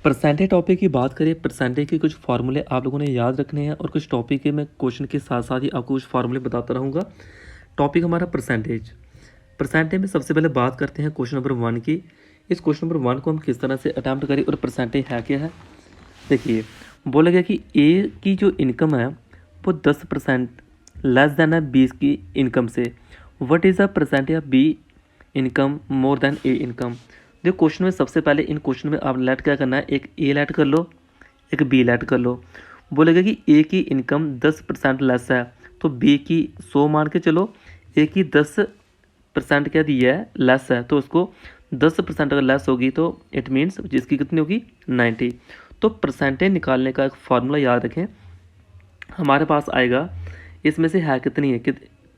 Percentage topic की बात करें, परसेंटेज के कुछ फार्मूले आप लोगों ने याद रखने हैं और कुछ टॉपिक के मैं क्वेश्चन के साथ साथ ही आपको कुछ फार्मूले बताता रहूँगा। टॉपिक हमारा परसेंटेज। परसेंटेज में सबसे पहले बात करते हैं क्वेश्चन नंबर 1 की। इस क्वेश्चन नंबर 1 को हम किस तरह से अटैम्प्ट करें और परसेंटेज है क्या है। देखिए, बोला गया कि ए की जो इनकम है वो 10% लेस देन है बी की इनकम से। What is the percentage of be income more than A income. जो क्वेश्चन में सबसे पहले इन क्वेश्चन में आप लेट क्या करना है, एक ए लेट कर लो, एक बी लेट कर लो। बोलेगा कि ए की इनकम 10% लेस है तो बी की 100 मान के चलो। ए की 10% क्या दिया है, लेस है, तो उसको 10% अगर लेस होगी तो इट मीन्स जिसकी कितनी होगी 90। तो परसेंटेज निकालने का एक फार्मूला याद रखें, हमारे पास आएगा इसमें से है कितनी है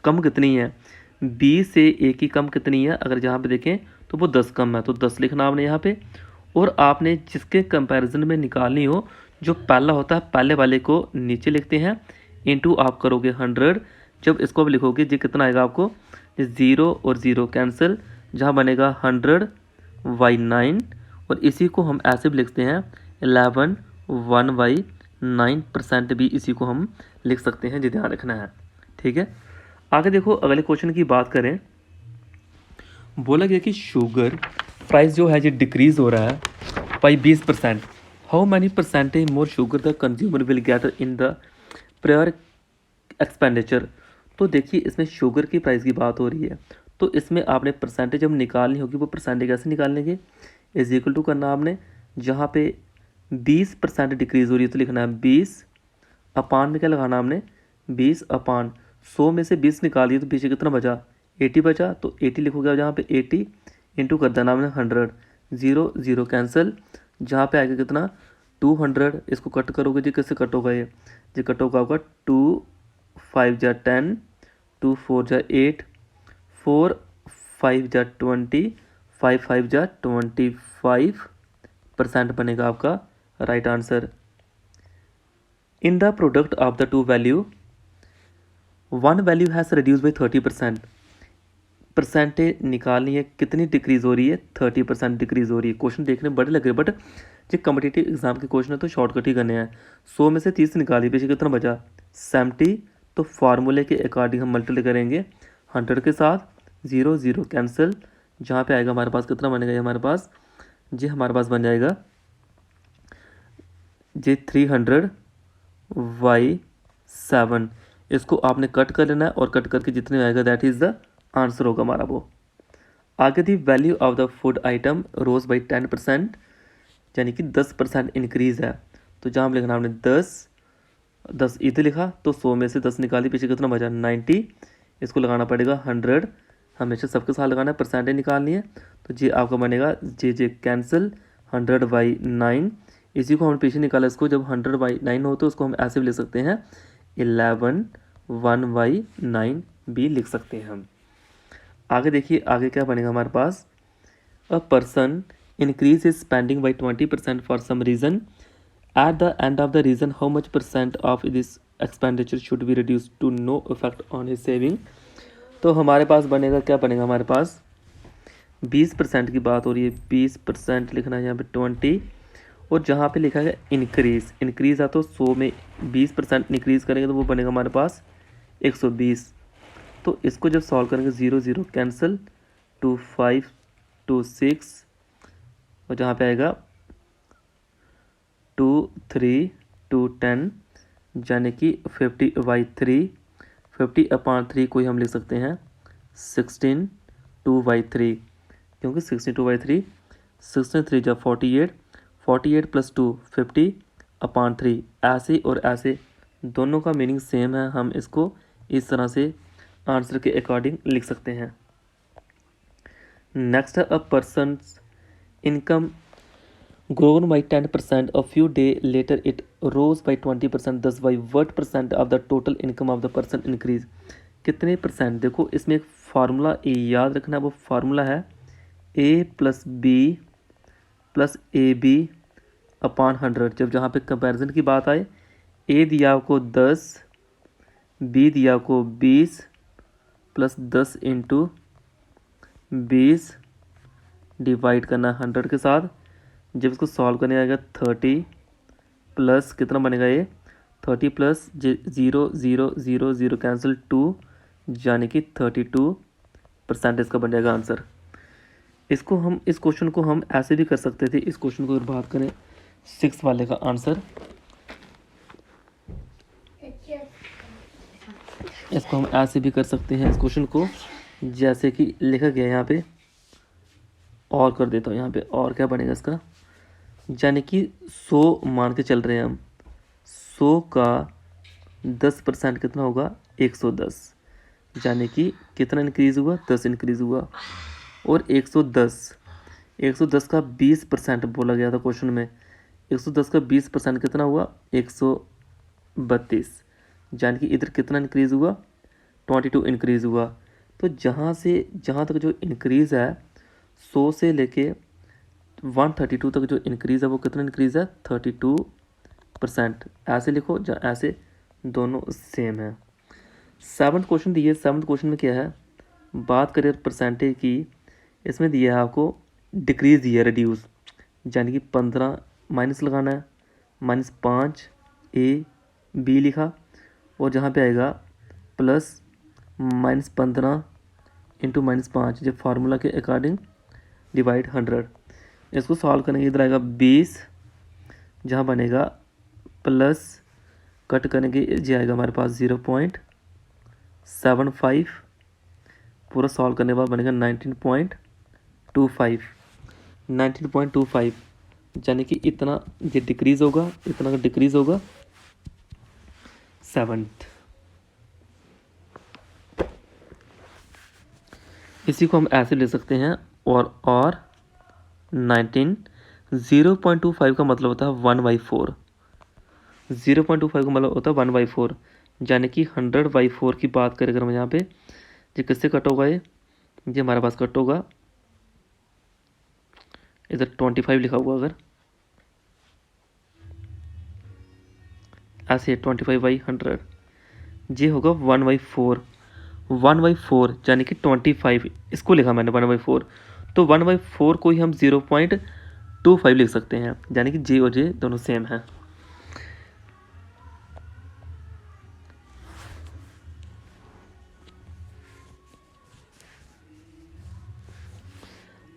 कम कितनी है, बी से ए की कम कितनी है। अगर जहाँ पे देखें तो वो 10 कम है तो 10 लिखना आपने यहाँ पे। और आपने जिसके कंपैरिजन में निकालनी हो, जो पहला होता है पहले वाले को नीचे लिखते हैं, इनटू आप करोगे 100। जब इसको आप लिखोगे जी कितना आएगा आपको, 0 और 0 कैंसिल, जहाँ बनेगा 100/9। और इसी को हम ऐसे भी लिखते हैं 11/1/9% भी इसी को हम लिख सकते हैं, जी ध्यान रखना है। ठीक है, आगे देखो अगले क्वेश्चन की बात करें। बोला गया कि शुगर प्राइस जो है ये डिक्रीज हो रहा है by 20%। How many percentage more sugar the consumer will get in the prior expenditure. तो देखिए इसमें शुगर की प्राइस की बात हो रही है, तो इसमें आपने परसेंटेज जब निकालनी होगी वो परसेंटेज कैसे निकालेंगे, इज इक्वल टू करना आपने, जहाँ पे 20% डिक्रीज़ हो रही है तो लिखना है 20 अपान में क्या लगाना आपने, 20 अपान 100 में से 20 निकाल दिए तो पीछे कितना बचा, 80 बचा। तो 80 लिखोगे जहाँ पे 80 इंटू कर देना आपने 100, 0 0 कैंसिल, जहाँ पे आएगा कितना 200। इसको कट करोगे जी, किससे कट होगा ये, जी कट होगा आपका 2 5 जा 10, 2 4 जा 8, 4 5 जा 20, 5 5 जा 25% बनेगा आपका right answer. In the product of the two value, one value has reduce by 30%। Percentage निकालनी है, कितनी डिक्रीज़ हो रही है, 30% डिक्रीज़ हो रही है। क्वेश्चन देखने में बड़े लग रहे बट जो कम्पिटिटिव एग्जाम के क्वेश्चन है तो शॉर्टकट ही करने हैं। 100 में से 30 निकाली, पीछे कितना बचा 70। तो फार्मूले के अकॉर्डिंग हम मल्टीप्लाई करेंगे 100 के साथ, 0 0 कैंसिल, जहाँ पे आएगा हमारे पास कितना बनेगा, ये हमारे पास जी हमारे पास बन जाएगा जी 300/7। इसको आपने कट कर लेना है और कट करके जितने आएगा दैट इज़ द आंसर होगा हमारा वो। आगे the value of the food item rose by 10%, यानी कि 10% इंक्रीज़ है। तो जहाँ हम लिखना हमने 10 इधर लिखा तो 100 में से 10 निकाली, पीछे कितना बचा 90। इसको लगाना पड़ेगा 100, हमेशा सबके साथ लगाना है, परसेंटेज निकालनी है। तो जी आपका बनेगा जे कैंसिल 100/9। इसी को हम पीछे निकाला, इसको जब 100/9 हो तो उसको हम ऐसे भी लिख सकते हैं 11/1/9 भी लिख सकते हैं हम। आगे देखिए आगे क्या बनेगा हमारे पास, a person increase is spending by 20% for some reason, at the end of the reason how much percent of this expenditure should be reduce to no effect on his saving. तो हमारे पास बनेगा क्या बनेगा हमारे पास, 20% की बात हो रही है, 20% लिखना है यहाँ पे 20। और जहाँ पे लिखा है इंक्रीज़, इंक्रीज़ है तो 100 में 20% इंक्रीज़ करेंगे तो वो बनेगा हमारे पास 120। तो इसको जब सॉल्व करेंगे 0 0 कैंसिल, 2 5 2 6, और जहाँ पे आएगा 2 3 2 10, यानी कि 50/3, 50/3 को ही हम लिख सकते हैं 16/2/3, क्योंकि 16/2/3, 16 3 48, 48 + 2 50/3। ऐसे और ऐसे दोनों का मीनिंग सेम है, हम इसको इस तरह से आंसर के अकॉर्डिंग लिख सकते हैं। नेक्स्ट है, a person's income grown by 10%, a few days later it rose by 20%, thus by what percent of the total income of the person increase। कितने परसेंट, देखो इसमें एक फार्मूला याद रखना है, वो फार्मूला है a + b + ab/100। जब जहाँ पे कंपैरिजन की बात आए, a दिया आपको 10, b दिया आपको 20 + 10 × 20 डिवाइड करना 100 के साथ, जब इसको सॉल्व करने आएगा 30 प्लस कितना बनेगा ये 30 प्लस 0 कैंसिल 2 यानी कि 32% इसका बन जाएगा आंसर। इस क्वेश्चन को हम ऐसे भी कर सकते थे। इस क्वेश्चन को अगर बात करें 6 वाले का आंसर, इसको हम ऐसे भी कर सकते हैं। इस क्वेश्चन को जैसे कि लिखा गया है यहाँ पे, और कर देता हूँ यहाँ पे। और क्या बनेगा इसका, यानी कि 100 मान के चल रहे हैं हम, 100 का 10% कितना होगा 110, यानी कि कितना इंक्रीज़ हुआ 10 इंक्रीज़ हुआ। और 110 का 20% बोला गया था क्वेश्चन में। 110 का 20% कितना हुआ 132, यानी कि इधर कितना इंक्रीज़ हुआ 22 इंक्रीज़ हुआ। तो जहाँ तक जो इंक्रीज़ है 100 से लेके 132 तक जो इंक्रीज़ है वो कितना इंक्रीज़ है 32%। ऐसे लिखो ऐसे, दोनों सेम है। 7th क्वेश्चन दिए। 7th क्वेश्चन में क्या है, बात करें परसेंटेज की, इसमें दिया है आपको डिक्रीज़ दिया रिड्यूस, यानी कि 15 माइनस लगाना है, -5 A B लिखा, और जहाँ पे आएगा प्लस -15 इंटू -5, जब फार्मूला के अकॉर्डिंग डिवाइड 100। इसको सॉल्व करेंगे, इधर आएगा 20, जहाँ बनेगा प्लस कट करेंगे ये आएगा हमारे पास 0.75, पूरा सॉल्व करने के बाद बनेगा 19.25, यानी कि इतना ये डिक्रीज़ होगा, इतना का डिक्रीज़ होगा 7th। इसी को हम ऐसे ले सकते हैं, और 19 0.25 का मतलब होता है 1/4। 0.25 का मतलब होता है 1/4, यानी कि 100/4 की बात करें अगर हम यहाँ पे, ये किससे कट होगा, ये हमारे पास कट होगा, इधर 25 लिखा हुआ, अगर ऐसे 25/100, ये होगा 1/4। 1/4 यानी कि 25, इसको लिखा मैंने 1/4, तो 1/4 को ही हम 0.25 लिख सकते हैं, यानी कि जे और जे दोनों सेम हैं।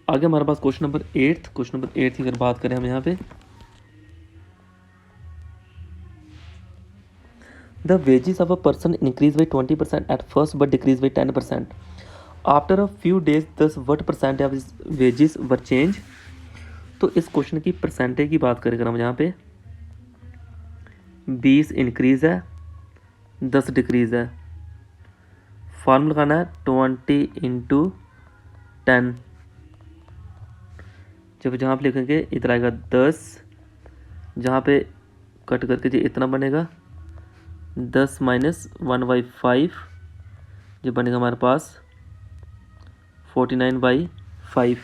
आगे हमारे पास क्वेश्चन नंबर 8। क्वेश्चन नंबर 8 की अगर बात करें हम यहाँ पे, the wages of a person increase by 20% at first but decrease by 10%। After a few days thus what percent of wages were change. तो इस क्वेश्चन की परसेंटेज की बात करें अगर हम यहाँ पे, 20 इंक्रीज है, 10 डिक्रीज है। फॉर्मूला लगाना है 20 इंटू 10, जब जहाँ पे लिखेंगे इधर आएगा 10, जहाँ पे कट करके जो इतना बनेगा 10 माइनस 1/5, जो बनेगा हमारे पास 49/5।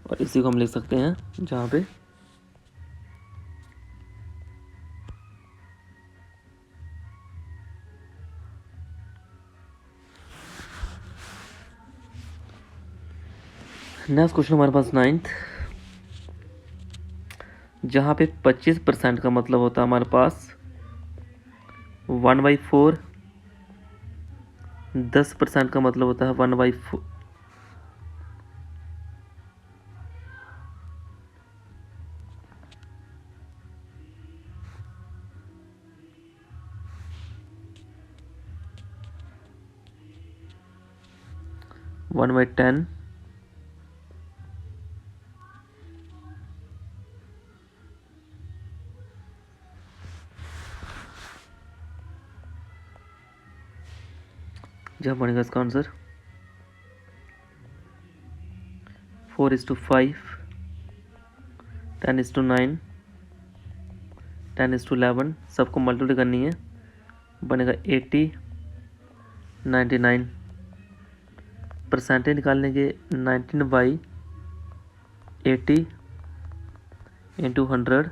और इसी को हम लिख सकते हैं जहाँ पे नेक्स्ट क्वेश्चन हमारे पास 9th, जहाँ पे 25% का मतलब होता है हमारे पास 1/4, 10% का मतलब होता है 1/4, 1/10, जहाँ बनेगा इसका आंसर 4:5, 10:9, 10:11, सबको मल्टीप्लाई करनी है, बनेगा 80, 99। परसेंटेज निकालने के 19/80 इंटू 100,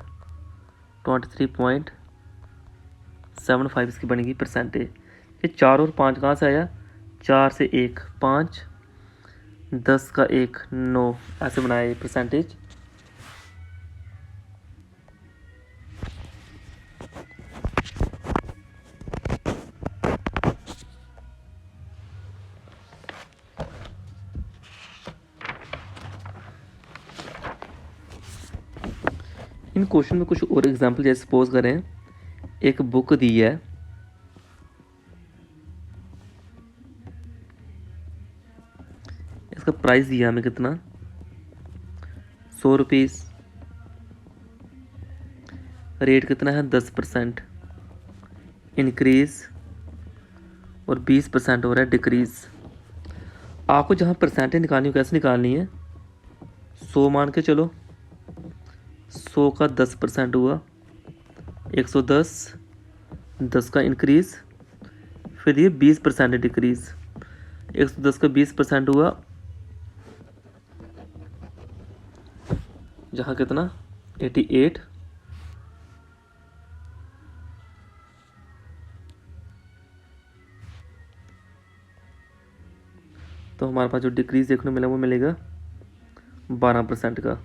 23.75 इसकी बनेगी परसेंटेज। ये 4 और 5 कहाँ से आया, 4 से 1 5, 10 का 1 9, ऐसे बनाया ये परसेंटेज। इन क्वेश्चन में कुछ और एग्जांपल जैसे सपोज करें एक बुक दी है, इसका प्राइस दिया हमें कितना 100 रुपीज़, रेट कितना है 10% इंक्रीज़ और 20% हो रहा है डिक्रीज़। आपको जहाँ परसेंटेज निकालनी हो कैसे निकालनी है, 100 मान के चलो, 100 का 10% हुआ 110, 10 का इंक्रीज़, फिर ये 20% डिक्रीज़, 110 का 20% हुआ जहाँ कितना 88, तो हमारे पास जो डिक्रीज़ देखने को मिला वो मिलेगा 12% का।